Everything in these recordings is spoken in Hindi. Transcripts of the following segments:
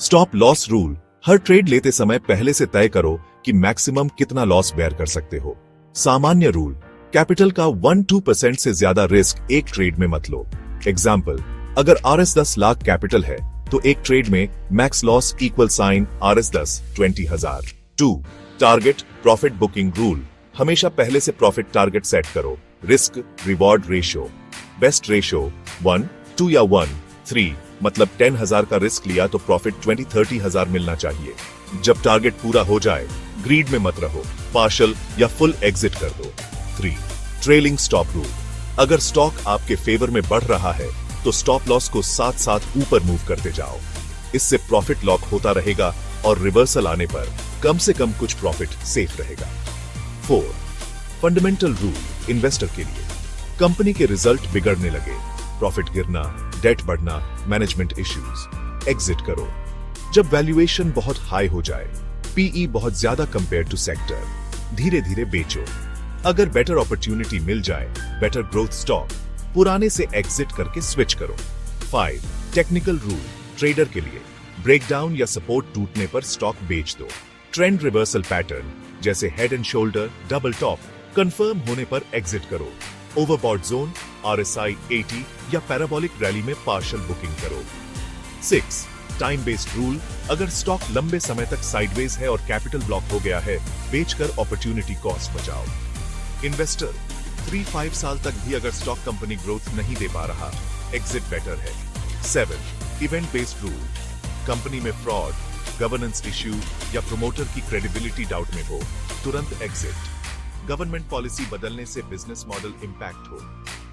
Stop loss rule. हर ट्रेड लेते समय पहले से तय करो कि मैक्सिमम कितना लॉस बेयर कर सकते हो। सामान्य रूल, कैपिटल का 1-2% से ज्यादा रिस्क एक ट्रेड में मत लो। एग्जाम्पल, अगर RS 10 लाख कैपिटल है तो एक ट्रेड में max loss equal sign RS 10 20,000। 2. Target profit booking rule. हमेशा पहले से प्रॉफिट टारगेट सेट करो। Risk reward ratio, best ratio 1, 2 या 1, 3, मतलब 10,000 का रिस्क लिया तो प्रॉफिट 20-30,000 मिलना चाहिए। जब टारगेट पूरा हो जाए ग्रीड में मत रहो, पार्शल या फुल एग्जिट कर दो। 3. Trailing stop rule. अगर स्टॉक आपके फेवर में बढ़ रहा है तो स्टॉप लॉस को साथ साथ ऊपर मूव करते जाओ। इससे प्रॉफिट लॉक होता रहेगा और रिवर्सल आने पर कम से कम कुछ प्रॉफिट सेफ रहेगा। 4. फंडामेंटल रूल इन्वेस्टर के लिए। कंपनी के रिजल्ट बिगड़ने लगे, प्रॉफिट गिरना, डेट बढ़ना, मैनेजमेंट इश्यूज, एग्जिट करो। जब वैल्यूएशन बहुत हाई हो जाए, पीई बहुत ज्यादा कंपेयर टू सेक्टर, धीरे धीरे बेचो। अगर बेटर अपॉर्चुनिटी मिल जाए, बेटर ग्रोथ स्टॉक, पुराने से एग्जिट करके स्विच करो। 5. टेक्निकल रूल ट्रेडर के लिए। ब्रेकडाउन या सपोर्ट टूटने पर स्टॉक बेच दो। ट्रेंड रिवर्सल पैटर्न जैसे head and shoulder, double top confirm होने पर एग्जिट करो। ओवरबॉट जोन, RSI 80 या पैराबोलिक रैली में पार्शियल बुकिंग करो। 6. Time based rule. अगर स्टॉक लंबे समय तक साइडवेज है और कैपिटल ब्लॉक हो गया है, बेचकर अपॉर्चुनिटी कॉस्ट बचाओ। इन्वेस्टर 3-5 साल तक भी अगर स्टॉक कंपनी ग्रोथ नहीं दे पा रहा, एग्जिट बेटर है। 7. Event based rule. कंपनी में फ्रॉड, गवर्नेंस इश्यू या प्रमोटर की क्रेडिबिलिटी डाउट में हो, तुरंत एग्जिट। गवर्नमेंट पॉलिसी बदलने से बिजनेस मॉडल इंपैक्ट हो,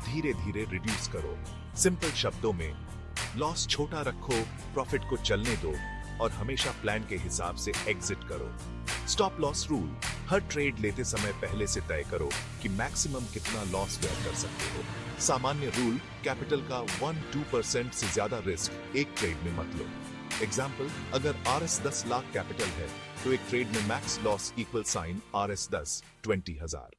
धीरे धीरे रिड्यूस करो। सिंपल शब्दों में, लॉस छोटा रखो, प्रॉफिट को चलने दो और हमेशा प्लान के हिसाब से एग्जिट करो। Stop loss rule. हर ट्रेड लेते समय पहले से तय करो कि मैक्सिमम कितना लॉस बेयर कर सकते हो। सामान्य रूल, कैपिटल का 1-2% से ज्यादा रिस्क एक ट्रेड में मत लो। एग्जाम्पल, अगर RS 10 लाख कैपिटल है तो एक ट्रेड में max loss equal sign RS 10 20,000।